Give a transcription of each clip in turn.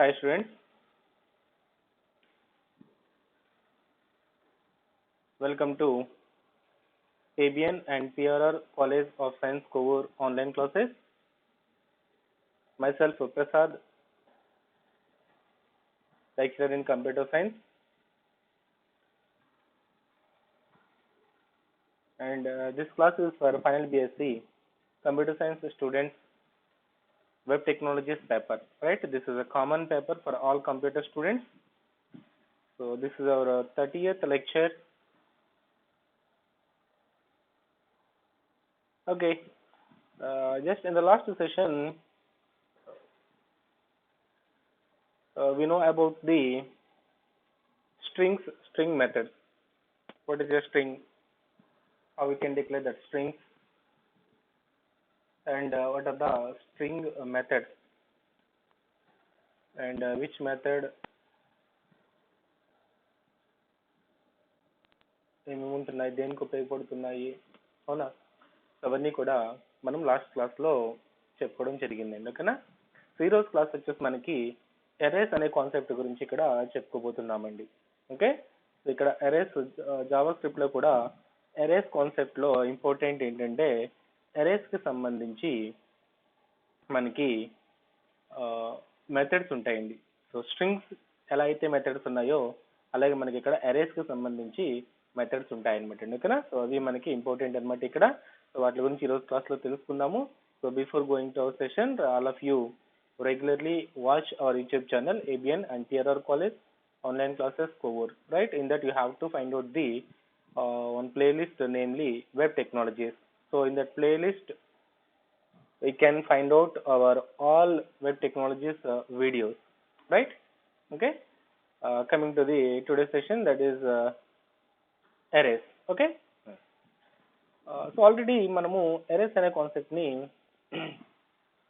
Hi students, welcome to ABN and PRR College of Science Kovur online classes. Myself Prasad, lecturer in computer science, and this class is for final BSc computer science students web technologies paper, right? This is a common paper for all computer students. So this is our 30th lecture. Okay, just in the last session, we know about the string methods. What is a string? How we can declare that strings, and what are the string methods, and which method ఏమేమి ఉంటున్నాయి, దేనికి ఉపయోగపడుతున్నాయి, అవునా? అవన్నీ కూడా మనం last క్లాస్లో చెప్పుకోవడం జరిగిందండి. ఓకేనా? ఈరోజు క్లాస్ వచ్చేసి మనకి ఎరేస్ అనే కాన్సెప్ట్ గురించి ఇక్కడ చెప్పుకోబోతున్నామండి. ఓకే, ఇక్కడ ఎరేస్ జావా స్క్రిప్ట్లో కూడా ఎరేస్ కాన్సెప్ట్లో ఇంపార్టెంట్ ఏంటంటే ఎరేస్కి సంబంధించి మనకి మెథడ్స్ ఉంటాయండి. సో స్ట్రింగ్స్ ఎలా అయితే మెథడ్స్ ఉన్నాయో అలాగే మనకి ఇక్కడ ఎరేస్కి సంబంధించి మెథడ్స్ ఉంటాయన్నమాట. ఓకేనా? సో అవి మనకి ఇంపార్టెంట్ అనమాట ఇక్కడ. సో వాటి గురించి ఈరోజు క్లాస్లో తెలుసుకుందాము. So before going to our session, all of you regularly watch our YouTube channel ABN and PRR College online classes Kovur, right? In that you have to find out the one playlist, namely web technologies. So in that playlist we can find out our all web technologies videos, right? Okay, coming to the today's session, that is arrays. Okay, so already మనము erase అనే కాన్సెప్ట్ని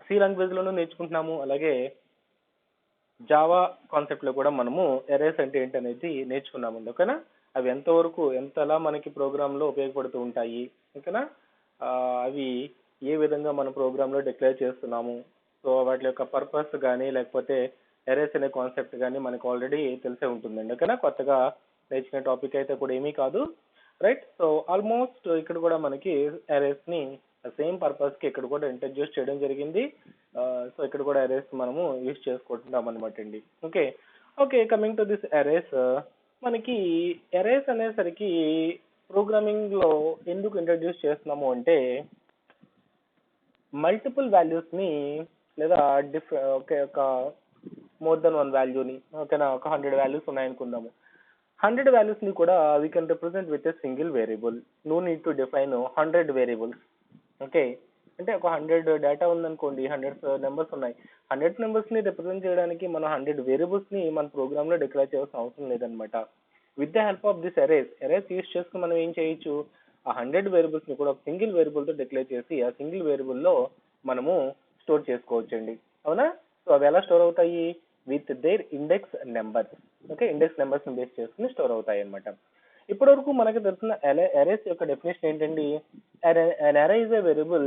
C లాంగ్వేజ్లోనూ నేర్చుకుంటున్నాము, అలాగే Java కాన్సెప్ట్లో కూడా మనము erase అంటే ఏంటనేది నేర్చుకున్నామండి. ఓకేనా? అవి ఎంతలా మనకి ప్రోగ్రాంలో ఉపయోగపడుతూ ఉంటాయి, ఓకేనా? అవి ఏ విధంగా మన ప్రోగ్రాంలో డిక్లేర్ చేస్తున్నాము, సో వాటి యొక్క పర్పస్ కానీ లేకపోతే ఎరేస్ అనే కాన్సెప్ట్ కానీ మనకు ఆల్రెడీ తెలిసే ఉంటుందండి. ఓకేనా? కొత్తగా నేర్చుకునే టాపిక్ అయితే కూడా ఏమీ కాదు, రైట్? సో ఆల్మోస్ట్ ఇక్కడ కూడా మనకి ఎరేస్ని సేమ్ పర్పస్కి ఇక్కడ కూడా ఇంట్రడ్యూస్ చేయడం జరిగింది. సో ఇక్కడ కూడా ఎరేస్ మనము యూజ్ చేసుకుంటున్నాం అనమాట అండి. Okay okay coming to this erase, మనకి ఎరేస్ అనేసరికి ప్రోగ్రామింగ్లో ఎందుకు ఇంట్రడ్యూస్ చేస్తున్నాము అంటే మల్టిపుల్ వాల్యూస్ని లేదా ఒక మోర్ దెన్ వన్ వాల్యూని, ఓకేనా, ఒక 100 వాల్యూస్ ఉన్నాయనుకుందాము. 100 వాల్యూస్ని కూడా we can represent with a single variable. No need to define 100 variables. Okay, అంటే ఒక 100 డేటా ఉందనుకోండి, 100 నెంబర్స్ ఉన్నాయి. 100 నెంబర్స్ని రిప్రజెంట్ చేయడానికి మనం 100 వేరియబుల్స్ని మన ప్రోగ్రామ్లో డిక్లేర్ చేయాల్సిన అవసరం లేదనమాట. With the help of this erase use చేసుకుని మనం ఏం చేయొచ్చు, ఆ 100 వేరియబుల్స్ని కూడా ఒక సింగిల్ వేరియబుల్తో డిక్లేర్ చేసి ఆ సింగిల్ వేరియబుల్లో మనము స్టోర్ చేసుకోవచ్చండి. అవునా? సో అవి ఎలా స్టోర్ అవుతాయి? With their index numbers. Okay, index నెంబర్స్ని బేస్ చేసుకుని స్టోర్ అవుతాయి అనమాట. ఇప్పటివరకు మనకు తెలిసిన ఎరేస్ యొక్క డెఫినేషన్ ఏంటండి? an array is a variable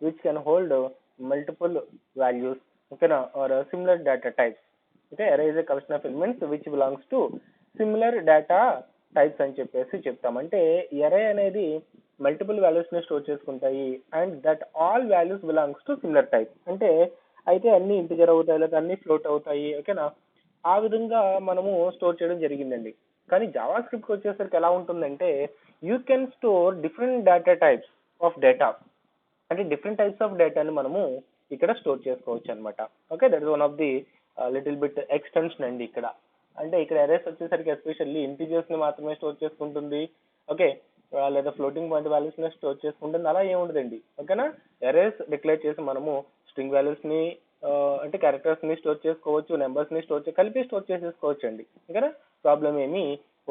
which can hold multiple values, ఓకేనా, or similar data types. Okay, array is a collection of elements which belongs to similar data types అని చెప్పేసి చెప్తాం. అంటే array అనేది మల్టిపుల్ వాల్యూస్ని store చేసుకుంటాయి and that all values belongs to similar type. అంటే అయితే అన్ని ఇంటిజర్ అవుతాయి లేదా అన్ని ఫ్లోట్ అవుతాయి, ఓకేనా, ఆ విధంగా మనము స్టోర్ చేయడం జరిగిందండి. కానీ జావా స్క్రిప్ట్ వచ్చేసరికి ఎలా ఉంటుందంటే you can store different data types of data, అంటే డిఫరెంట్ టైప్స్ ఆఫ్ డేటాని మనము ఇక్కడ స్టోర్ చేసుకోవచ్చు అనమాట. Okay, that is one of the little bit extension అండి ఇక్కడ. అంటే ఇక్కడ ఎరేస్ వచ్చేసరికి ఎస్పెషల్లీ ఇంటిజర్స్ని మాత్రమే స్టోర్ చేసుకుంటుంది, ఓకే, లేదా ఫ్లోటింగ్ పాయింట్ వాల్యూస్ని స్టోర్ చేసుకుంటుంది, అలా ఏముండదండి. ఓకేనా? ఎరేస్ డిక్లేర్ చేసి మనము స్ట్రింగ్ వాల్యూస్ని అంటే క్యారెక్టర్స్ని స్టోర్ చేసుకోవచ్చు, నెంబర్స్ని కలిపి స్టోర్ చేసేసుకోవచ్చు అండి. ఓకేనా? ప్రాబ్లం ఏమీ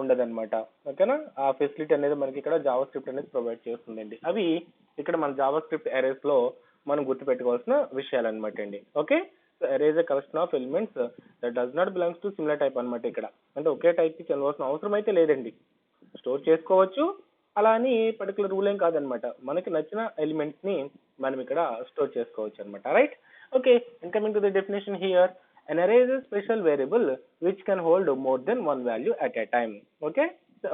ఉండదన్నమాట. ఓకేనా? ఆ ఫెసిలిటీ అనేది మనకి ఇక్కడ జావా స్క్రిప్ట్ అనేది ప్రొవైడ్ చేస్తుందండి. అవి ఇక్కడ మన జావా స్క్రిప్ట్ ఎరేస్లో మనం గుర్తుపెట్టుకోవాల్సిన విషయాలు అనమాట అండి. Okay, so array is a collection of elements that does not belongs to similar type అనమాట. ఇక్కడ అంటే ఒకే టైప్కి చెందవలసిన అవసరం అయితే లేదండి. స్టోర్ చేసుకోవచ్చు, అలా అని పర్టికులర్ రూల్ ఏం కాదనమాట. మనకి నచ్చిన ఎలిమెంట్స్ని మనం ఇక్కడ స్టోర్ చేసుకోవచ్చు అనమాట, right? Okay, and coming to the definition here, An array is a special variable which can hold more than one value at a time. Okay,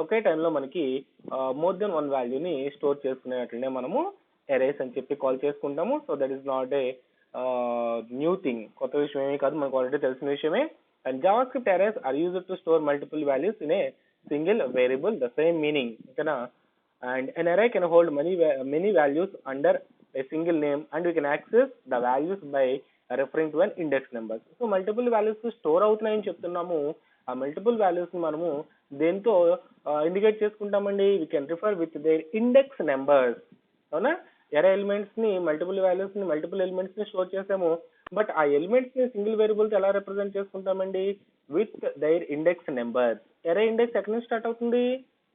ఒకే టైంలో మనకి మోర్ దెన్ వన్ వాల్యూని స్టోర్ చేసుకునేటట్లనే మనము అరేస్ అని చెప్పి కాల్ చేసుకుంటాము. So that is not a new thing, కొత్త విషయం ఏమీ కాదు, మనకు ఆల్రెడీ తెలిసిన విషయమే. And JavaScript arrays are used to store multiple values in a single variable, the same meaning, ఓకేనా. And an array can hold many values under a single name, and we can access the values by referring to an index number. So multiple values store అవుతున్నాయని చెప్తున్నాము. ఆ multiple values మనము దేంతో indicate చేసుకుంటామండి? we can refer with their index numbers. అవునా, array elements ని multiple values ని multiple elements ని స్టోర్ చేసాము, బట్ ఆ ఎలిమెంట్స్ ని సింగిల్ వేరియబుల్ ఎలా రిప్రజెంట్ చేసుకుంటామండి? With their index numbers. Array index ఎక్కడి నుంచి స్టార్ట్ అవుతుంది?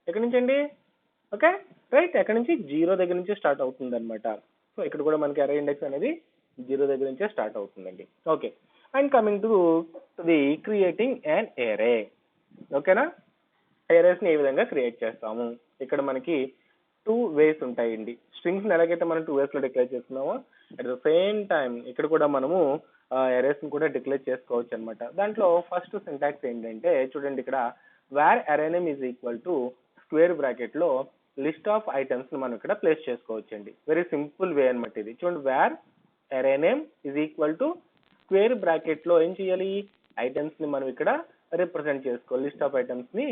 ఎక్కడి నుంచి అండి? ఓకే, రైట్, ఎక్కడి నుంచి? 0 దగ్గర నుంచి స్టార్ట్ అవుతుంది అనమాట. సో ఇక్కడ కూడా మనకి అరే ఇండెక్స్ అనేది 0 దగ్గర నుంచే స్టార్ట్ అవుతుందండి. Okay, and coming to the creating and array. ఓకేనా, ఎరేస్ ని ఏ విధంగా క్రియేట్ చేస్తాము? ఇక్కడ మనకి 2 వేస్ ఉంటాయండి. స్ట్రింగ్స్ ని ఎలాగైతే మనం 2 వేస్ లో డిక్లేర్ చేస్తున్నామో, అట్ ద సేమ్ టైం ఇక్కడ కూడా మనము ఎరేస్ ని కూడా డిక్లేర్ చేసుకోవచ్చు అనమాట. దాంట్లో ఫస్ట్ సింటాక్స్ ఏంటంటే చూడండి, ఇక్కడ where array name is equal to square bracket లో లిస్ట్ ఆఫ్ ఐటమ్స్ ని మనం ఇక్కడ ప్లేస్ చేసుకోవచ్చండి. వెరీ సింపుల్ వే అనమాట ఇది. చూడండి, where array name is equal to square bracket లో ఏం చేయాలి? ఐటమ్స్ ని మనం ఇక్కడ రిప్రజెంట్ చేసుకోవాలి, లిస్ట్ ఆఫ్ ఐటమ్స్ ని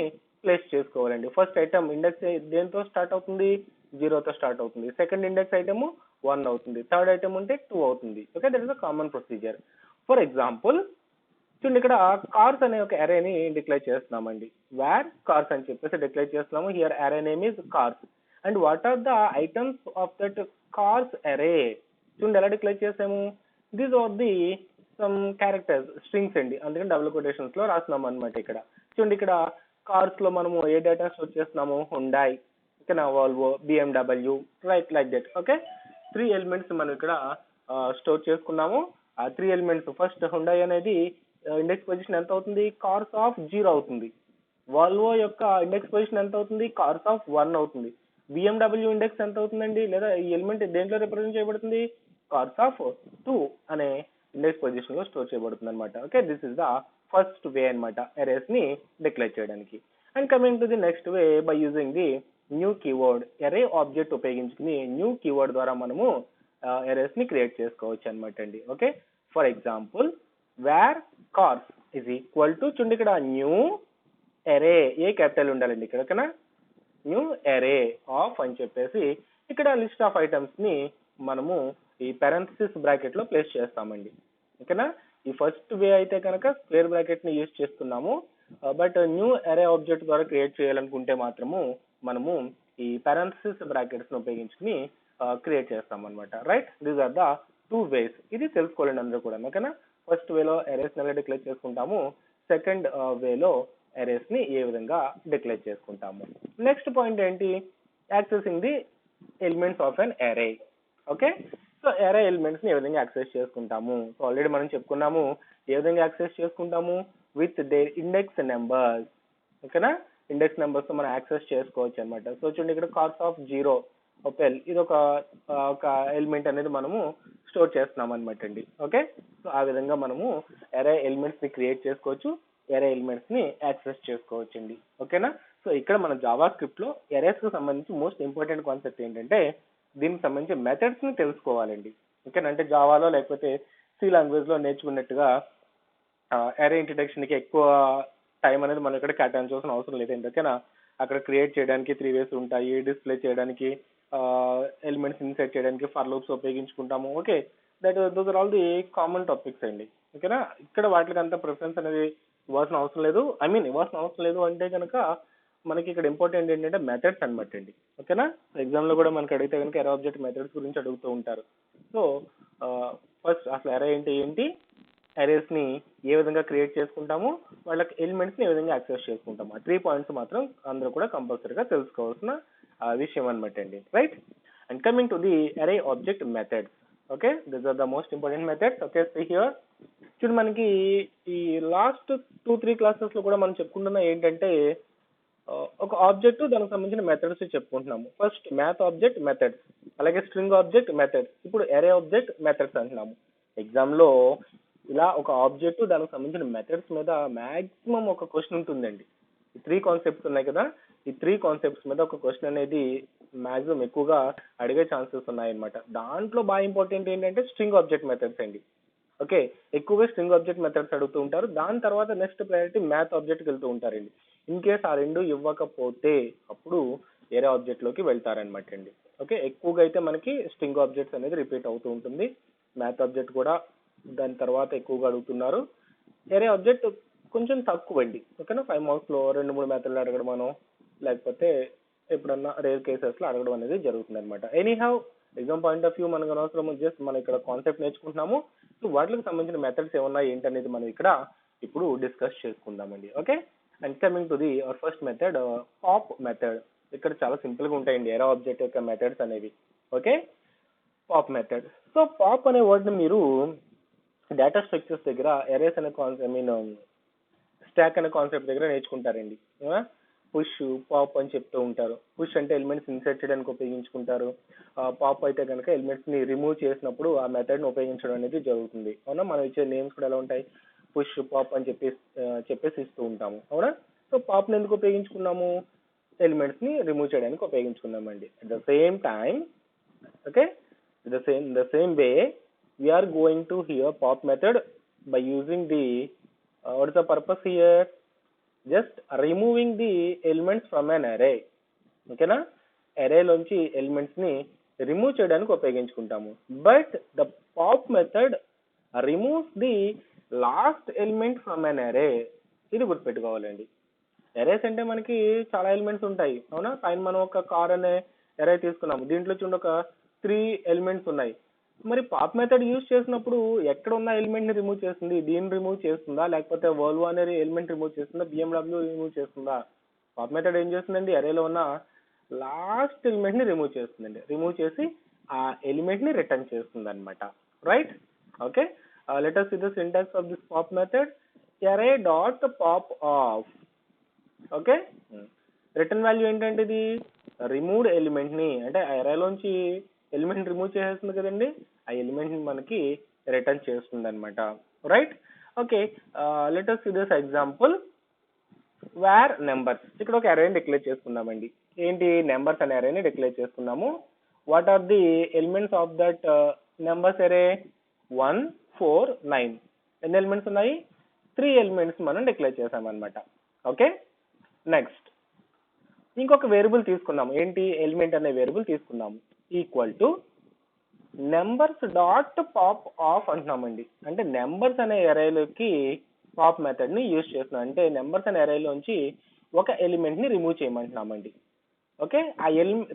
ప్లేస్ చేసుకోవాలండి. ఫస్ట్ ఐటమ్ ఇండెక్స్ దేంతో స్టార్ట్ అవుతుంది? 0తో స్టార్ట్ అవుతుంది. సెకండ్ ఇండెక్స్ ఐటమ్ 1 అవుతుంది. థర్డ్ ఐటమ్ ఉంటే 2 అవుతుంది. Okay, that is a common procedure. For example చూడండి, ఇక్కడ కార్స్ అనే ఒక అరేని డిక్లేర్ చేస్తున్నామండి. వేర్ కార్స్ అని చెప్పేసి డిక్లేర్ చేస్తున్నాము. Here array name is cars. And what are the items of that cars array? చూడండి ఎలా డిక్లేర్ చేసాము. These are the some characters, strings అండి, అందుకని డబుల్ కొటేషన్స్ లో రాస్తున్నాము అనమాట. ఇక్కడ చూడండి, ఇక్కడ కార్స్ లో మనము ఏ డేటా స్టోర్ చేస్తున్నాము? హుండాయ్, ఓకేనా, Volvo, BMW, right, like that. Okay, 3 elements మనం ఇక్కడ స్టోర్ చేసుకున్నాము. ఆ 3 ఎలిమెంట్స్, ఫస్ట్ హుండాయ్ అనేది ఇండెక్స్ పొజిషన్ ఎంత అవుతుంది? కార్స్ ఆఫ్ 0 అవుతుంది. వాల్వో యొక్క ఇండెక్స్ పొజిషన్ ఎంత అవుతుంది? కార్స్ ఆఫ్ 1 అవుతుంది. బిఎండబ్ల్యూ ఇండెక్స్ ఎంత అవుతుందండి? లేదా ఈ ఎలిమెంట్ దేంట్లో రిప్రజెంట్ చేయబడుతుంది? కార్స్ ఆఫ్ 2 అనే ఇండెక్స్ పొజిషన్ లో స్టోర్ చేయబడుతుంది అనమాట. Okay, this is the first way అనమాట అరేస్ ని డిక్లేర్ చేయడానికి. And coming to the next way, by using the new keyword. Array object ఉపయోగించుకుని న్యూ కీవర్డ్ ద్వారా మనము అరేస్ ని క్రియేట్ చేసుకోవచ్చు అనమాట అండి. Okay, for example where cars is equal to, చూడండి ఇక్కడ న్యూ అరే, ఏ క్యాపిటల్ ఉండాలండి ఇక్కడ, ఓకేనా, న్యూ అరే ఆఫ్ అని చెప్పేసి ఇక్కడ లిస్ట్ ఆఫ్ ఐటమ్స్ ని మనము ఈ పారెంథసిస్ బ్రాకెట్ లో ప్లేస్ చేస్తామండి. ఓకేనా, ఈ ఫస్ట్ వే అయితే కనుక స్క్వేర్ బ్రాకెట్ ని యూజ్ చేస్తున్నాము, బట్ న్యూ అరే ఆబ్జెక్ట్ ద్వారా క్రియేట్ చేయాలనుకుంటే మాత్రము మనము ఈ పారెంథసిస్ బ్రాకెట్స్ ని ఉపయోగించుకుని క్రియేట్ చేస్తాం అనమాట. రైట్, దీస్ ఆర్ ద 2 వేస్. ఇది తెలుసుకోవాలండి అందరూ కూడా. ఓకేనా, ఫస్ట్ వేలో అరేస్ ని డిక్లేర్ చేసుకుంటాము, సెకండ్ వేలో అరేస్ ని ఏ విధంగా డిక్లేర్ చేసుకుంటాము. నెక్స్ట్ పాయింట్ ఏంటి? Accessing the elements of an array. Okay, so అరే ఎలిమెంట్స్ ని ఏ విధంగా యాక్సెస్ చేసుకుంటాము? సో ఆల్రెడీ మనం చెప్పుకున్నాము ఏ విధంగా యాక్సెస్ చేసుకుంటాము? With their index numbers. ఓకేనా, ఇండెక్స్ నెంబర్స్ తో మనం యాక్సెస్ చేసుకోవచ్చు అనమాట. సో చూడండి, ఇక్కడ కార్స్ ఆఫ్ 0 ఓపెల్, ఇది ఒక ఎలిమెంట్ అనేది మనము స్టోర్ చేస్తున్నాం అనమాట అండి. ఓకే, సో ఆ విధంగా మనము అరే ఎలిమెంట్స్ ని క్రియేట్ చేసుకోవచ్చు, అరే ఎలిమెంట్స్ ని యాక్సెస్ చేసుకోవచ్చు అండి. ఓకేనా, సో ఇక్కడ మన జావా స్క్రిప్ట్ లో అరేస్ కు సంబంధించి మోస్ట్ ఇంపార్టెంట్ కాన్సెప్ట్ ఏంటంటే దీనికి సంబంధించి మెథడ్స్ ని తెలుసుకోవాలండి. ఓకేనా, అంటే జావాలో లేకపోతే సి లాంగ్వేజ్ లో నేర్చుకున్నట్టుగా అరే ఇంట్రడక్షన్ కి ఎక్కువ టైం అనేది మనం ఇక్కడ కేటాయించాల్సిన అవసరం లేదండి. ఓకేనా, అక్కడ క్రియేట్ చేయడానికి 3 వేస్ ఉంటాయి, డిస్ప్లే చేయడానికి, ఎలిమెంట్స్ ఇన్సర్ట్ చేయడానికి ఫర్ లూప్స్ ఉపయోగించుకుంటాము. Okay, those are all the common topics అండి. ఓకేనా, ఇక్కడ వాటికి అంత ప్రిఫరెన్స్ అనేది ఇవ్వాల్సిన అవసరం లేదు. ఇవ్వాల్సిన అవసరం లేదు అంటే కనుక మనకి ఇక్కడ ఇంపార్టెంట్ ఏంటంటే మెథడ్స్ అనమాట అండి. ఓకేనా, ఎగ్జామ్ లో కూడా మనకి అడిగితే కనుక అరే ఆబ్జెక్ట్ మెథడ్స్ గురించి అడుగుతూ ఉంటారు. సో ఫస్ట్ అసలు అరే ఏంటి, అరేస్ ని ఏ విధంగా క్రియేట్ చేసుకుంటాము, వాళ్ళకి ఎలిమెంట్స్ ని ఏ విధంగా యాక్సెస్ చేసుకుంటాము, ఆ 3 పాయింట్స్ మాత్రం అందరూ కూడా కంపల్సరీగా తెలుసుకోవాల్సిన విషయం అనమాట అండి. Right, and coming to the array object methods. Okay, this are the most important methods. Okay, see here. చూడు, మనకి ఈ లాస్ట్ 2-3 క్లాసెస్ లో కూడా మనం చెప్పుకుంటున్నా ఏంటంటే ఒక ఆబ్జెక్ట్ దానికి సంబంధించిన మెథడ్స్ చెప్పుకుంటున్నాము. ఫస్ట్ మ్యాథ్ ఆబ్జెక్ట్ మెథడ్స్, అలాగే స్ట్రింగ్ ఆబ్జెక్ట్ మెథడ్స్, ఇప్పుడు అరే ఆబ్జెక్ట్ మెథడ్స్ అంటున్నాము. ఎగ్జామ్ లో ఇలా ఒక ఆబ్జెక్ట్ దానికి సంబంధించిన మెథడ్స్ మీద మాక్సిమం ఒక క్వశ్చన్ ఉంటుందండి. ఈ 3 కాన్సెప్ట్స్ ఉన్నాయి కదా, ఈ 3 కాన్సెప్ట్స్ మీద ఒక క్వశ్చన్ అనేది మాక్సిమం ఎక్కువగా అడిగే ఛాన్సెస్ ఉన్నాయన్నమాట. దాంట్లో బాగా ఇంపార్టెంట్ ఏంటంటే స్ట్రింగ్ ఆబ్జెక్ట్ మెథడ్స్ అండి. ఓకే, ఎక్కువగా స్ట్రింగ్ ఆబ్జెక్ట్ మెథడ్స్ అడుగుతూ ఉంటారు. దాని తర్వాత నెక్స్ట్ ప్రయారిటీ మ్యాథ్ ఆబ్జెక్ట్కి వెళ్తూ ఉంటారండి. ఇన్ కేస్ ఆ రెండు ఇవ్వకపోతే అప్పుడు వేరే ఆబ్జెక్ట్ లోకి వెళ్తారనమాట అండి. ఓకే, ఎక్కువగా అయితే మనకి స్ట్రింగ్ ఆబ్జెక్ట్స్ అనేది రిపీట్ అవుతూ ఉంటుంది. మ్యాథ్ ఆబ్జెక్ట్ కూడా దాని తర్వాత ఎక్కువగా అడుగుతున్నారు. వేరే ఆబ్జెక్ట్ కొంచెం తక్కువ అండి. ఓకేనా, 5 మార్క్స్ లో 2-3 మెథడ్లు అడగడం మనం, లేకపోతే ఎప్పుడన్నా రేర్ కేసెస్ లో అడగడం అనేది జరుగుతుంది అనమాట. Anyhow exam point of view మనకు అనవసరం, జస్ట్ మనం ఇక్కడ కాన్సెప్ట్ నేర్చుకుంటున్నాము. సో వాటికి సంబంధించిన మెథడ్స్ ఏమన్నా ఏంటనేది మనం ఇక్కడ ఇప్పుడు డిస్కస్ చేసుకుందామండి. Okay, and coming to the our first method, pop method. ఇక్కడ చాలా సింపుల్ గా ఉంటాయండి ఎరా ఆబ్జెక్ట్ యొక్క మెథడ్స్ అనేవి. Okay, pop method. So pop అనే వర్డ్ ని మీరు డేటా స్ట్రక్చర్స్ దగ్గర ఎరేస్ అనే కాన్సెప్ట్, స్టాక్ అనే కాన్సెప్ట్ దగ్గర నేర్చుకుంటారండి. పుష్, పాప్ అని చెప్తూ ఉంటారు. పుష్ అంటే ఎలిమెంట్స్ ఇన్సర్ట్ చేయడానికి ఉపయోగించుకుంటారు. పాప్ అయితే కనుక ఎలిమెంట్స్ ని రిమూవ్ చేసినప్పుడు ఆ మెథడ్ ని ఉపయోగించడం అనేది జరుగుతుంది. అవునా, మనం ఇచ్చే నేమ్స్ కూడా ఎలా ఉంటాయి, పుష్, పాప్ అని చెప్పేసి ఇస్తూ ఉంటాము. అవునా, సో పాప్ ని ఎందుకు ఉపయోగించుకున్నాము, ఎలిమెంట్స్ ని రిమూవ్ చేయడానికి ఉపయోగించుకున్నామండి. At the same time, okay, the same way we are going to here pop method by using the what is the purpose here, just removing the elements from an array. ఓకేనా, అరే లోంచి elements ని remove చేయడానికి ఉపయోగించుకుంటాము. But the pop method removes the last element from an అరే. ఇది గుర్తుపెట్టుకోవాలండి. Arrays అంటే మనకి చాలా ఎలిమెంట్స్ ఉంటాయి. అవునా, పైన మనం ఒక కార్ అనే అరే తీసుకున్నాము. దీంట్లో చూడండి ఒక 3 ఎలిమెంట్స్ ఉన్నాయి. మరి పాప్ మెథడ్ యూజ్ చేసినప్పుడు ఎక్కడ ఉన్న ఎలిమెంట్ ని రిమూవ్ చేస్తుంది, దీన్ని రిమూవ్ చేస్తుందా, లేకపోతే వోల్వో అనే ఎలిమెంట్ రిమూవ్ చేస్తుందా, బిఎండబ్ల్యూ రిమూవ్ చేస్తుందా? పాప్ మెథడ్ ఏం చేస్తుందండి, అరేలో ఉన్న లాస్ట్ ఎలిమెంట్ ని రిమూవ్ చేస్తుందండి. రిమూవ్ చేసి ఆ ఎలిమెంట్ ని రిటర్న్ చేస్తుంది అనమాట. Right, okay, let us see the syntax of this pop method. array dot pop off. Okay, return value ఏంటంటే ఇది రిమూవ్డ్ ఎలిమెంట్ ని, అంటే అరేలోంచి ఎలిమెంట్ రిమూవ్ చేసేస్తుంది కదండి, ఆ ఎలిమెంట్ ని మనకి రిటర్న్ చేస్తుంది అనమాట. Right, okay, let us see this example where numbers. ఇక్కడ ఒక అరేని డిక్లేర్ చేసుకున్నామండి. ఏంటి, నెంబర్స్ అనే అరేని డిక్లేర్ చేసుకున్నాము. What are the elements of that numbers array, 1, 4, 9. ఎన్ని ఎలిమెంట్స్ ఉన్నాయి, 3 ఎలిమెంట్స్ మనం డిక్లేర్ చేసామన్నమాట. ఓకే, నెక్స్ట్ ఇంకొక వేరియబుల్ తీసుకున్నాము. ఏంటి, ఎలిమెంట్ అనే వేరియబుల్ తీసుకున్నాము. Equal to numbers dot pop of అంటున్నామండి. అంటే నెంబర్స్ అనే అరేలోకి పాప్ మెథడ్ ని యూజ్ చేస్తున్నాం. అంటే నెంబర్స్ అనే అరేలోంచి ఒక ఎలిమెంట్ ని రిమూవ్ చేయమంటున్నామండి. ఓకే, ఆ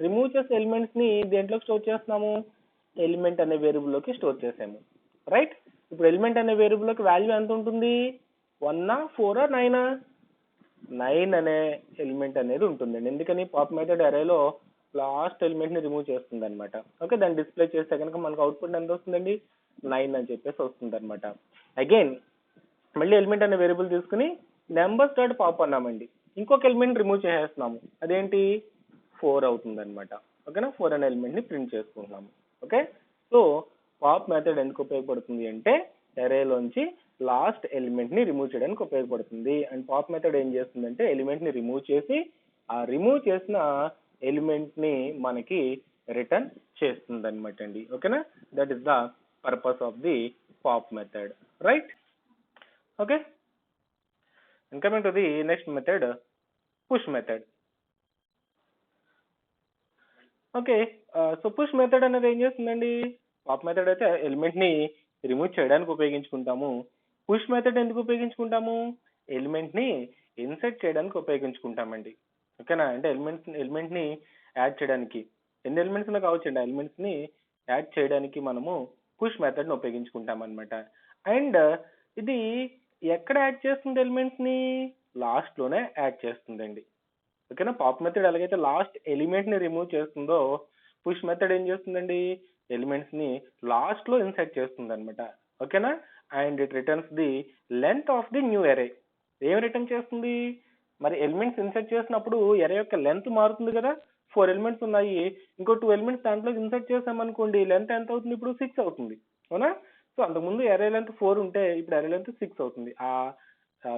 రిమూవ్ చేసే ఎలిమెంట్స్ ని దేంట్లో స్టోర్ చేస్తున్నాము, ఎలిమెంట్ అనే వేరియబుల్ లోకి స్టోర్ చేసాము. రైట్, ఇప్పుడు ఎలిమెంట్ అనే వేరియబుల్ లోకి వాల్యూ ఎంత ఉంటుంది, 1, 4, 9? 9 అనే ఎలిమెంట్ అనేది ఉంటుందండి. ఎందుకని, పాప్ మెథడ్ అరేలో లాస్ట్ ఎలిమెంట్ ని రిమూవ్ చేస్తుంది అనమాట. ఓకే, దాన్ని డిస్ప్లే చేస్తే కనుక మనకు అవుట్పుట్ ఎంత వస్తుందండి, 9 అని చెప్పేసి వస్తుంది అనమాట. అగైన్ మళ్ళీ ఎలిమెంట్ అనే వేరియబుల్ తీసుకుని నెంబర్స్ డాట్ పాప్ అన్నామండి. ఇంకొక ఎలిమెంట్ రిమూవ్ చేసేస్తున్నాము. అదేంటి, 4 అవుతుంది అనమాట. ఓకేనా, 4 అనే ఎలిమెంట్ ని ప్రింట్ చేసుకుంటున్నాము. ఓకే, సో పాప్ మెథడ్ ఎందుకు ఉపయోగపడుతుంది అంటే అరేలోంచి లాస్ట్ ఎలిమెంట్ ని రిమూవ్ చేయడానికి ఉపయోగపడుతుంది. అండ్ పాప్ మెథడ్ ఏం చేస్తుందంటే ఎలిమెంట్ ని రిమూవ్ చేసి ఆ రిమూవ్ చేసిన ఎలిమెంట్ ని మనకి రిటర్న్ చేస్తుంది అనమాట అండి. ఓకేనా, that is the purpose of the pop method. Right, okay, and coming to the next method, push method. Okay, so push method అనేది ఏం చేస్తుందండి, పాప్ మెథడ్ అయితే ఎలిమెంట్ ని రిమూవ్ చేయడానికి ఉపయోగించుకుంటాము. పుష్ మెథడ్ ఎందుకు ఉపయోగించుకుంటాము, ఎలిమెంట్ ని ఇన్సర్ట్ చేయడానికి ఉపయోగించుకుంటామండి. ఓకేనా, అంటే ఎలిమెంట్ ని యాడ్ చేయడానికి ఎన్ని ఎలిమెంట్స్ కావచ్చండి, ఆ ఎలిమెంట్స్ ని యాడ్ చేయడానికి మనము పుష్ మెథడ్ ని ఉపయోగించుకుంటాం అనమాట. అండ్ ఇది ఎక్కడ యాడ్ చేస్తుంది, ఎలిమెంట్స్ ని లాస్ట్ లోనే యాడ్ చేస్తుందండి. ఓకేనా, పాప్ మెథడ్ ఎలాగైతే లాస్ట్ ఎలిమెంట్ ని రిమూవ్ చేస్తుందో, పుష్ మెథడ్ ఏం చేస్తుందండి, ఎలిమెంట్స్ ని లాస్ట్ లో ఇన్సర్ట్ చేస్తుంది అనమాట. ఓకేనా, and it returns the length of the new అరే. ఏం రిటర్న్ చేస్తుంది, మరి ఎలిమెంట్స్ ఇన్సర్ట్ చేసినప్పుడు అరే యొక్క లెంత్ మారుతుంది కదా. 4 ఎలిమెంట్స్ ఉన్నాయి, ఇంకో 2 ఎలిమెంట్స్ దాంట్లో ఇన్సర్ట్ చేసామనుకోండి, లెంత్ ఎంత అవుతుంది, ఇప్పుడు 6 అవుతుంది. అవునా, సో అంతకుముందు అరే లెంత్ 4 ఉంటే ఇప్పుడు అరే లెంత్ 6 అవుతుంది. ఆ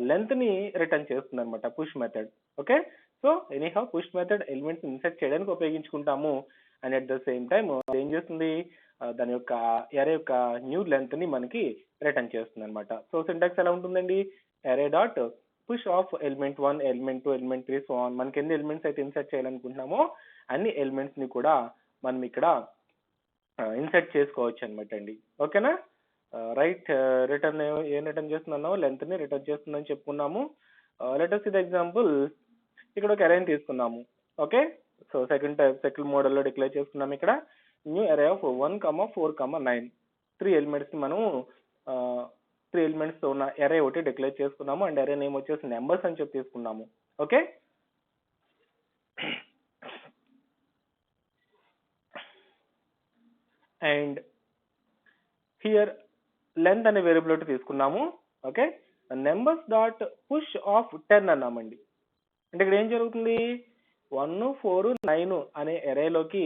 లెంత్ ని రిటర్న్ చేస్తుంది అనమాట push method. Okay, so anyhow push method elements insert చేయడానికి ఉపయోగించుకుంటాము. And at the same time ఏం చేస్తుంది, దాని యొక్క అరే యొక్క న్యూ లెంత్ ని మనకి రిటర్న్ చేస్తుంది అనమాట. సో సింటాక్స్ ఎలా ఉంటుందండి, అరే dot push of element 1, element 2, element 3 so on. మనకి ఎన్ని ఎలిమెంట్స్ అయితే ఇన్సర్ట్ చేయాలనుకుంటున్నామో అన్ని ఎలిమెంట్స్ ని కూడా మనం ఇక్కడ ఇన్సర్ట్ చేసుకోవచ్చు అనమాట అండి. ఓకేనా, రైట్. రిటర్న్ ఏం రిటర్న్ చేస్తున్నామో లెంత్ ని రిటర్న్ చేస్తుందని చెప్పుకున్నాము. Let us see the example. ఇక్కడ ఒక అరేని తీసుకున్నాము. ఓకే, సో సెకండ్ మోడల్ లో డిక్లేర్ చేసుకున్నాము. ఇక్కడ న్యూ అరే ఆఫ్ 1, 4, 9 3 ఎలిమెంట్స్ ని మనం 3 ఎలిమెంట్స్ తో ఉన్న అరే ఒకటి డిక్లేర్ చేసుకున్నాము. అండ్ అరే నేమ్ వచ్చేసి నెంబర్స్ అని చెప్పి తీసుకున్నాము. ఓకే, అండ్ హియర్ లెంత్ అనే వేరియబుల్ తీసుకున్నాము. Okay, numbers dot push of 10 అన్నామండి. అంటే ఇక్కడ ఏం జరుగుతుంది, 1, 4, 9 అనే అరేలోకి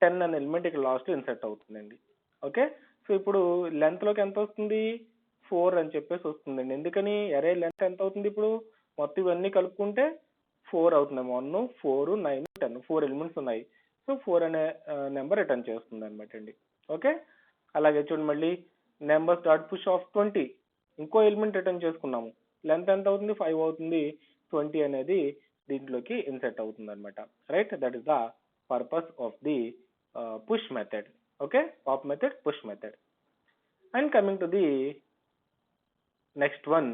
10 అనే ఎలిమెంట్ ఇక్కడ లాస్ట్ ఇన్సర్ట్ అవుతుందండి. ఓకే, సో ఇప్పుడు లెంత్ లోకి ఎంత వస్తుంది, 4 అని చెప్పేసి వస్తుందండి. ఎందుకని, అరే లెంత్ ఎంత అవుతుంది ఇప్పుడు మొత్తం ఇవన్నీ కలుపుకుంటే 4 అవుతుంది. 1, 4, 9, 10 4 ఎలిమెంట్స్ ఉన్నాయి. సో 4 అనే నెంబర్ రిటర్న్ చేస్తుంది అనమాట అండి. ఓకే, అలాగే చూడండి మళ్ళీ నెంబర్స్ డాట్ పుష్ ఆఫ్ 20 ఇంకో ఎలిమెంట్ రిటర్న్ చేసుకున్నాము. లెంత్ ఎంత అవుతుంది, 5 అవుతుంది. 20 అనేది దీంట్లోకి ఇన్సర్ట్ అవుతుంది అనమాట. Right, that is the purpose of the push method. Okay, pop method, push method. And coming to the next one,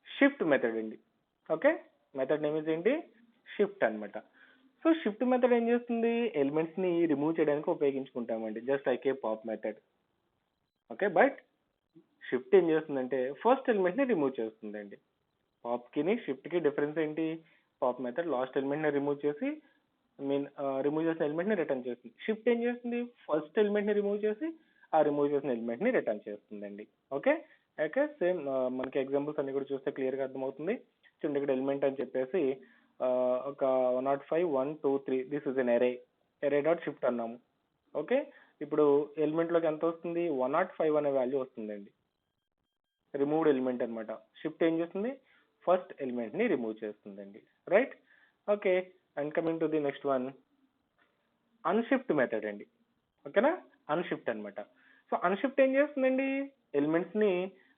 shift method అండి. ఓకే, మెథడ్ నేమ్ ఇస్ ఏంటి, షిఫ్ట్ అన్నమాట. సో షిఫ్ట్ మెథడ్ ఏం చేస్తుంది, elements ని remove చేయడానికి ఉపయోగించుకుంటామండి, just like a pop method. Okay, but shift ఏం చేస్తుందంటే ఫస్ట్ ఎలిమెంట్ ని రిమూవ్ చేస్తుందండి. పాప్ కి షిఫ్ట్ కి డిఫరెన్స్ ఏంటి, పాప్ మెథడ్ లాస్ట్ ఎలిమెంట్ ని రిమూవ్ చేసి రిమూవ్ చేసిన ఎలిమెంట్ ని రిటర్న్ చేస్తుంది. షిఫ్ట్ ఏం చేస్తుంది, ఫస్ట్ ఎలిమెంట్ ని రిమూవ్ చేసి ఆ రిమూవ్ చేసిన ఎలిమెంట్ ని రిటర్న్ చేస్తుందండి. ఓకే, ఓకే, సేమ్ మనకి ఎగ్జాంపుల్స్ అన్ని కూడా చూస్తే క్లియర్ గా అర్థమవుతుంది. చూడండి ఇక్కడ ఎలిమెంట్ అని చెప్పేసి ఒక 105, 1, 2, 3 this is an array dot shift అన్నాము. ఓకే, ఇప్పుడు ఎలిమెంట్ లోకి ఎంత వస్తుంది, 105 అనే వాల్యూ వస్తుందండి. రిమూవ్డ్ ఎలిమెంట్ అనమాట. షిఫ్ట్ ఏం చేస్తుంది, ఫస్ట్ ఎలిమెంట్ ని రిమూవ్ చేస్తుందండి. Right, okay. And coming to the next one, unshift method అండి. ఓకేనా, అన్షిఫ్ట్ అనమాట. సో అన్షిఫ్ట్ ఏం చేస్తుందండి, ఎలిమెంట్స్ ని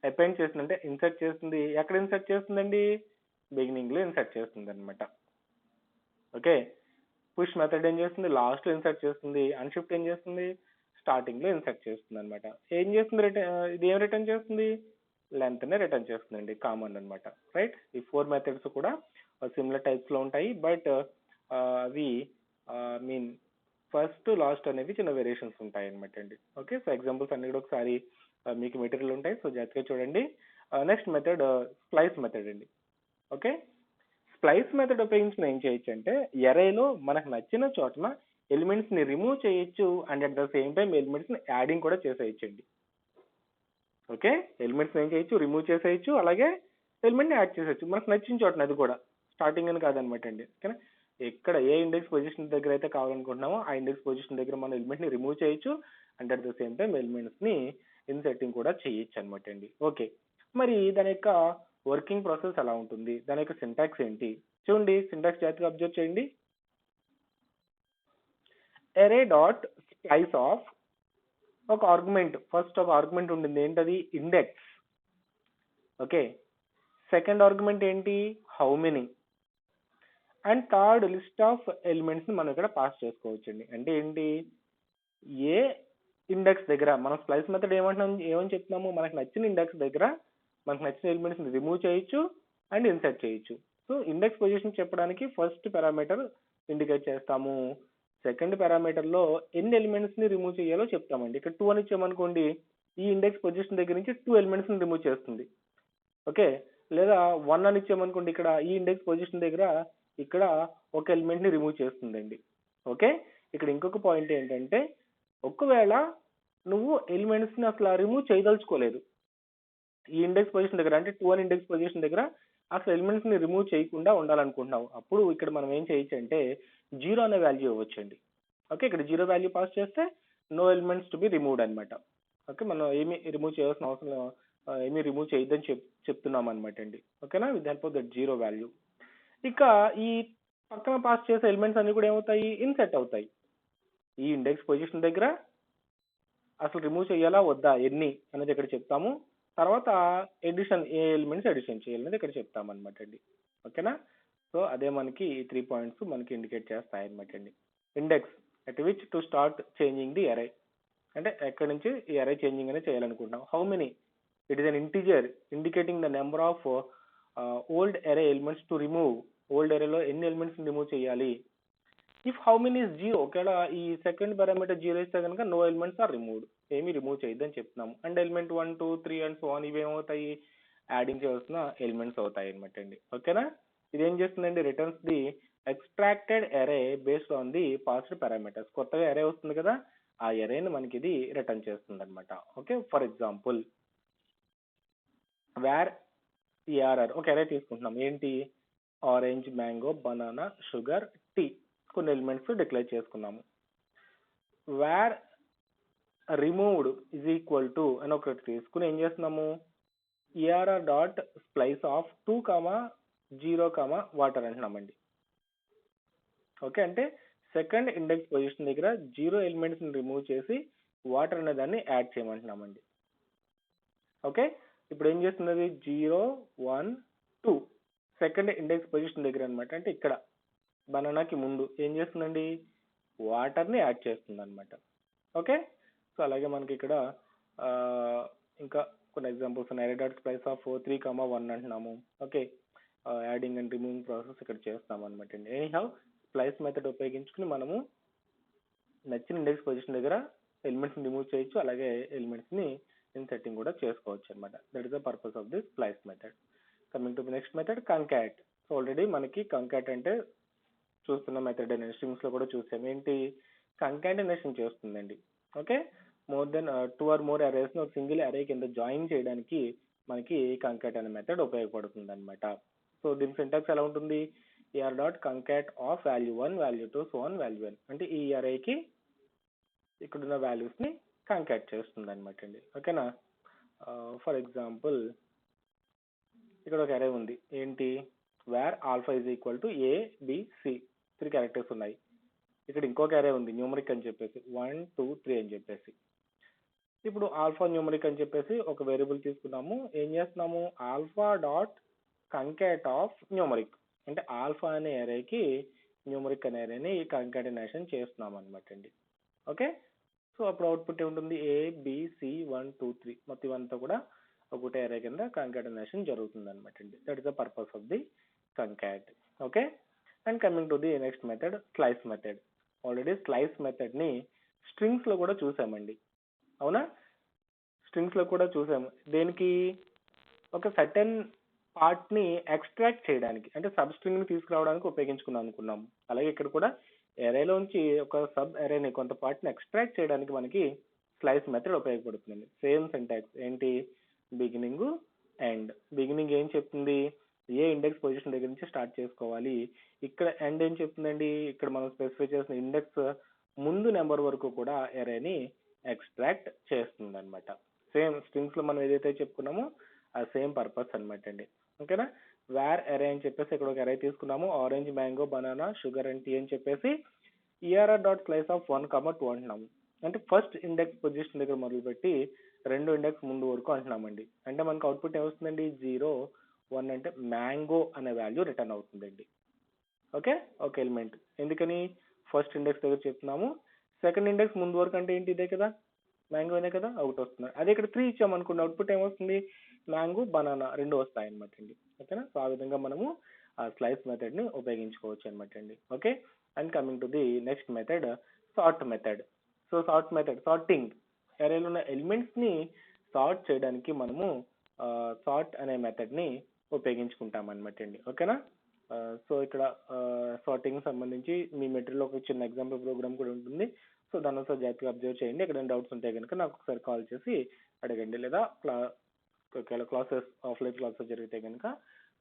అపెండ్ చేస్తుంది, అంటే ఇన్సర్ట్ చేస్తుంది. ఎక్కడ ఇన్సర్ట్ చేస్తుందండి, బిగినింగ్ లో ఇన్సర్ట్ చేస్తుంది అనమాట. ఓకే, పుష్ మెథడ్ ఏం చేస్తుంది, లాస్ట్ లో ఇన్సర్ట్ చేస్తుంది. అన్షిఫ్ట్ ఏం చేస్తుంది, స్టార్టింగ్ లో ఇన్సర్ట్ చేస్తుంది అనమాట. ఏం చేస్తుంది, ఇది ఏం రిటర్న్ చేస్తుంది, లెంత్ ని రిటర్న్ చేస్తుందండి, కామన్ అనమాట. రైట్, ఈ 4 మెథడ్స్ కూడా సిమిలర్ టైప్స్ లో ఉంటాయి, బట్ అవి మీన్ ఫస్ట్ లాస్ట్ అనేవి చిన్న వేరియేషన్స్ ఉంటాయి అనమాట అండి. ఓకే, సో ఎగ్జాంపుల్స్ అన్ని కూడా ఒకసారి మీకు మెటీరియల్ ఉంటాయి, సో జాగ్రత్తగా చూడండి. నెక్స్ట్ మెథడ్ స్ప్లైస్ మెథడ్ అండి. ఓకే, స్ప్లైస్ మెథడ్ ఉపయోగించి ఏం చేయొచ్చు అంటే ఎరేలో మనకు నచ్చిన చోటన ఎలిమెంట్స్ ని రిమూవ్ చేయొచ్చు, and at the same time elements ని యాడింగ్ కూడా చేసేయచ్చండి. ఓకే, ఎలిమెంట్స్ ఏం చేయొచ్చు, రిమూవ్ చేసేయచ్చు, అలాగే ఎలిమెంట్ ని యాడ్ చేసేయచ్చు మనకు నచ్చిన చోటన. అది కూడా స్టార్టింగ్ అని కాదనమాట అండి. ఓకేనా, ఎక్కడ ఏ ఇండెక్స్ పొజిషన్ దగ్గర అయితే కావాలనుకుంటున్నామో ఆ ఇండెక్స్ పొజిషన్ దగ్గర మనం ఎలిమెంట్ ని రిమూవ్ చేయొచ్చు, and at the same time elements ని ఇన్సర్టింగ్ కూడా చేయొచ్చు అనమాట అండి. ఓకే, మరి దాని యొక్క వర్కింగ్ ప్రాసెస్ ఎలా ఉంటుంది, దాని యొక్క సింటాక్స్ ఏంటి చూడండి. సింటాక్స్ జాగ్రత్తగా అబ్జర్వ్ చేయండి. అరే డాట్ స్ప్లైస్ ఆఫ్ ఒక ఆర్గ్యుమెంట్, ఫస్ట్ ఒక ఆర్గ్యుమెంట్ ఉంటుంది, ఏంటది, ఇండెక్స్. ఓకే, సెకండ్ ఆర్గ్యుమెంట్ ఏంటి, how many, and third list of elements ని మనం ఇక్కడ పాస్ చేసుకోవచ్చండి. అంటే ఏంటి, ఏ ఇండెక్స్ దగ్గర మనం స్ప్లైస్ మెథడ్ ఏమని చెప్తున్నాము, మనకు నచ్చిన ఇండెక్స్ దగ్గర మనకు నచ్చిన ఎలిమెంట్స్ ని రిమూవ్ చేయొచ్చు అండ్ ఇన్సర్ట్ చేయొచ్చు. సో ఇండెక్స్ పొజిషన్ చెప్పడానికి ఫస్ట్ పారామీటర్ ఇండికేట్ చేస్తాము, సెకండ్ పారామీటర్ లో ఎన్ని ఎలిమెంట్స్ ని రిమూవ్ చేయాలో చెప్తామండి. ఇక్కడ 2 అని ఇచ్చామనుకోండి, ఈ ఇండెక్స్ పొజిషన్ దగ్గర నుంచి 2 ఎలిమెంట్స్ ని రిమూవ్ చేస్తుంది. ఓకే, లేదా 1 అని ఇచ్చామనుకోండి, ఇక్కడ ఈ ఇండెక్స్ పొజిషన్ దగ్గర ఇక్కడ ఒక ఎలిమెంట్ ని రిమూవ్ చేస్తుందండి. ఓకే, ఇక్కడ ఇంకొక పాయింట్ ఏంటంటే ఒకవేళ నువ్వు ఎలిమెంట్స్ ని అసలు రిమూవ్ చేయదలుచుకోలేదు, ఈ ఇండెక్స్ పొజిషన్ దగ్గర అంటే 2 అని ఇండెక్స్ పొజిషన్ దగ్గర అసలు ఎలిమెంట్స్ ని రిమూవ్ చేయకుండా ఉండాలనుకుంటున్నావు, అప్పుడు ఇక్కడ మనం ఏం చేయొచ్చు అంటే 0 అనే వాల్యూ ఇవ్వచ్చండి. ఓకే, ఇక్కడ 0 వాల్యూ పాస్ చేస్తే no elements to be removed అనమాట. ఓకే, మనం ఏమి రిమూవ్ చేయాల్సిన అవసరం ఏమీ రిమూవ్ చేయొద్దని చెప్తున్నాం అనమాట అండి. ఓకేనా, with help of that zero value. ఇక ఈ పక్కన పాస్ చేసే ఎలిమెంట్స్ అన్ని కూడా ఏమవుతాయి, ఇన్సెట్ అవుతాయి. ఈ ఇండెక్స్ పొజిషన్ దగ్గర అసలు రిమూవ్ చేయాలా వద్దా ఎన్ని అనేది ఇక్కడ చెప్తాము. తర్వాత ఎడిషన్, ఏ ఎలిమెంట్స్ ఎడిషన్ చేయాలనేది ఇక్కడ చెప్తాం అనమాట అండి. ఓకేనా, సో అదే మనకి ఈ 3 పాయింట్స్ మనకి ఇండికేట్ చేస్తాయి అనమాట అండి. Index at which to start changing the array, అంటే ఎక్కడి నుంచి ఈ అరే చేంజింగ్ అనేది చేయాలనుకుంటాం. How many, it is an integer indicating the number of old array elements to remove. ఓల్డ్ అరేలో ఎన్ని ఎలిమెంట్స్ రిమూవ్ చేయాలి. If how many is zero, ఒకవేళ ఈ సెకండ్ పారామీటర్ జీరో ఇస్తే కనుక నో ఎలిమెంట్స్ ఆర్ రిమూవ్డ్, ఏమి రిమూవ్ చేయొద్దని చెప్తున్నాము. And element 1 2 3 and so on ఇవి ఏమవుతాయి, యాడింగ్ చేయాల్సిన ఎలిమెంట్స్ అవుతాయి అనమాట అండి. ఓకేనా, ఇది ఏం చేస్తుందండి, రిటర్న్స్ ది ఎక్స్ట్రాక్టెడ్ అరే based on the passed parameters. కొత్తగా అరే వస్తుంది కదా, ఆ అరేని మనకి ఇది రిటర్న్ చేస్తుంది అనమాట. Okay, for example where A R R ఒక అరే తీసుకుంటున్నాం. ఏంటి, orange, mango, banana, sugar, tea, కొన్ని ఎలిమెంట్స్ డిక్లేర్ చేసుకున్నాము. Where removed is equal to అని ఒకటి తీసుకుని ఏం చేస్తున్నాము, A R R dot splice of 2, 0, water అంటున్నామండి. ఓకే, అంటే సెకండ్ ఇండెక్స్ పొజిషన్ దగ్గర 0 ఎలిమెంట్స్ ని రిమూవ్ చేసి వాటర్ అనే దాన్ని యాడ్ చేయమంటున్నామండి. ఓకే, ఇప్పుడు ఏం చేస్తున్నది, 0 1 2 సెకండ్ ఇండెక్స్ పొజిషన్ దగ్గర అనమాట. అంటే ఇక్కడ బనానాకి ముందు ఏం చేస్తుందండి, వాటర్ ని యాడ్ చేస్తుంది అనమాట. ఓకే, సో అలాగే మనకి ఇక్కడ ఇంకా కొన్ని ఎగ్జాంపుల్స్ ఉన్నాయి. అరే డాట్ స్ప్లైస్ ఆఫ్ 3, 1 అంటున్నాము. Okay, adding and removing process ఇక్కడ చేస్తాం అనమాట అండి. ఎనీ హౌ స్ప్లైస్ మెథడ్ ఉపయోగించుకుని మనము నచ్చిన ఇండెక్స్ పొజిషన్ దగ్గర ఎలిమెంట్స్ ని రిమూవ్ చేయొచ్చు, అలాగే ఎలిమెంట్స్ ని ఇన్సెట్టింగ్ కూడా చేసుకోవచ్చు అనమాట. That is the purpose of this splice method. Coming to the next method, concat. So already మనకి కంకాట్ అంటే చూస్తున్న మెథడ్ అండి, స్ట్రింగ్స్ లో కూడా చూసాం. ఏంటి, కంకాటినేషన్ చేస్తుందండి. Okay, more then 2 or more arrays ని ఒక సింగిల్ అరే కింద జాయిన్ చేయడానికి మనకి కంకాట్ అనే మెథడ్ ఉపయోగపడుతుంది అనమాట. సో దీని సింటాక్స్ ఎలా ఉంటుంది, A R dot concat of value 1 value 2 so on value 1, అంటే ఈ అరేకి ఇక్కడున్న వాల్యూస్ ని కంకాట్ చేస్తుంది అనమాట అండి. ఓకేనా, ఫర్ ఎగ్జాంపుల్ ఇక్కడ ఒక అరే ఉంది. ఏంటి, where alpha is equal to A B C, 3 characters ఉన్నాయి. ఇక్కడ ఇంకొక అరే ఉంది న్యూమరిక్ అని చెప్పేసి 1 2 3 అని చెప్పేసి. ఇప్పుడు ఆల్ఫా న్యూమరిక్ అని చెప్పేసి ఒక వేరియబుల్ తీసుకున్నాము. ఏం చేస్తున్నాము, alpha dot concat of numeric, అంటే ఆల్ఫా అనే అరేకి న్యూమరిక్ అనే అరేని కంకాటినేషన్ చేస్తున్నాం అనమాట అండి. ఓకే, సో అప్పుడు అవుట్పుట్ ఏముంటుంది, ఏ బి సి 1 2 3 మొత్తం అంతా కూడా ఒకటే అరే కింద కంకాటినేషన్ జరుగుతుంది అనమాట అండి. That is the purpose of the concat. Okay, and coming to the next method, slice method. Already slice method ని స్ట్రింగ్స్ లో కూడా చూసామండి, అవునా, స్ట్రింగ్స్ లో కూడా చూసాము. దేనికి, ఒక సర్టెన్ పార్ట్ ని ఎక్స్ట్రాక్ట్ చేయడానికి, అంటే సబ్ స్ట్రింగ్ ని తీసుకురావడానికి ఉపయోగించుకున్నాం అనుకున్నాము. అలాగే ఇక్కడ కూడా అరేలోంచి ఒక సబ్ అరేని కొంత పార్ట్ ని ఎక్స్ట్రాక్ట్ చేయడానికి మనకి స్లైస్ మెథడ్ ఉపయోగపడుతుంది. సేమ్ సింటాక్స్, ఏంటి, బిగినింగ్ ఎండ్. బిగినింగ్ ఏం చెప్తుంది, ఏ ఇండెక్స్ పొజిషన్ దగ్గర నుంచి స్టార్ట్ చేసుకోవాలి. ఇక్కడ ఎండ్ ఏం చెప్తుందండి, ఇక్కడ మనం స్పెసిఫై చేసిన ఇండెక్స్ ముందు నెంబర్ వరకు కూడా అరేని ఎక్స్ట్రాక్ట్ చేస్తుంది అనమాట. సేమ్ స్ట్రింగ్స్ లో మనం ఏదైతే చెప్పుకున్నామో ఆ సేమ్ పర్పస్ అనమాట అండి. ఓకేనా, వేర్ అరే అని చెప్పేసి ఇక్కడ ఒక అరే తీసుకున్నాము. Orange, mango, banana, sugar and tea అని చెప్పేసి ఏఆర్ఆర్ డాట్ స్లైస్ ఆఫ్ 1, 2 అంటున్నాము. అంటే ఫస్ట్ ఇండెక్స్ పొజిషన్ దగ్గర మొదలుపెట్టి 2 ఇండెక్స్ ముందు వరకు అంటున్నామండి. అంటే మనకు అవుట్పుట్ ఏమొస్తుందండి, 0 1, అంటే మ్యాంగో అనే వాల్యూ రిటర్న్ అవుతుందండి. ఓకే, ఒక ఎలిమెంట్. ఎందుకని, ఫస్ట్ ఇండెక్స్ దగ్గర చెప్తున్నాము. సెకండ్ ఇండెక్స్ ముందు వరకు అంటే ఏంటి, ఇదే కదా, మ్యాంగో అనే కదా, ఒకటి వస్తుంది. అదే ఇక్కడ 3 ఇచ్చామనుకోండి, అవుట్పుట్ ఏమొస్తుంది, మ్యాంగో, బనానా 2 వస్తాయి అనమాట అండి. ఓకేనా, సో ఆ విధంగా మనము ఆ స్లైస్ మెథడ్ ని ఉపయోగించుకోవచ్చు అనమాట అండి. Okay, and coming to the next method, sort method. So sort method, sorting, అరేలో ఉన్న ఎలిమెంట్స్ ని సార్ట్ చేయడానికి మనము సార్ట్ అనే మెథడ్ ని ఉపయోగించుకుంటాం అనమాట అండి. ఓకేనా, సో ఇక్కడ సార్టింగ్ సంబంధించి మీ మెటీరియల్ ఒక చిన్న ఎగ్జాంపుల్ ప్రోగ్రామ్ కూడా ఉంటుంది. సో దాని ఒకసారి జాగ్రత్తగా అబ్జర్వ్ చేయండి. ఎక్కడైనా డౌట్స్ ఉంటే కనుక నాకు ఒకసారి కాల్ చేసి అడగండి, లేదా ఒకవేళ క్లాసెస్ ఆఫ్లైన్ క్లాసెస్ జరిగితే కనుక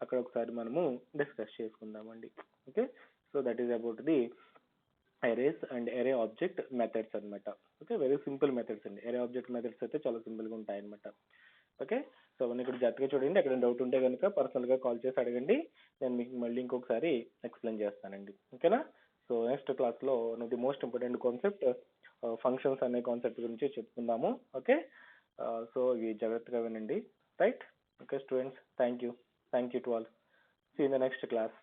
అక్కడ ఒకసారి మనము డిస్కస్ చేసుకుందామండి. Okay, so that is about the arrays and అరే ఆబ్జెక్ట్ మెథడ్స్ అన్నమాట. ఓకే, వెరీ సింపుల్ మెథడ్స్ అండి. అరే ఆబ్జెక్ట్ మెథడ్స్ అయితే చాలా సింపుల్గా ఉంటాయి అనమాట. ఓకే, సో అవన్నీ ఇక్కడ జాగ్రత్తగా చూడండి. ఎక్కడ డౌట్ ఉంటే కనుక పర్సనల్గా కాల్ చేసి అడగండి, నేను మీకు మళ్ళీ ఇంకొకసారి ఎక్స్ప్లెయిన్ చేస్తానండి. ఓకేనా? సో నెక్స్ట్ క్లాస్లో the most important concept functions అనే కాన్సెప్ట్ గురించి చెప్పుకుందాము. ఓకే, సో ఇవి జాగ్రత్తగా వినండి. Right? Okay students, thank you to all. See in the next class.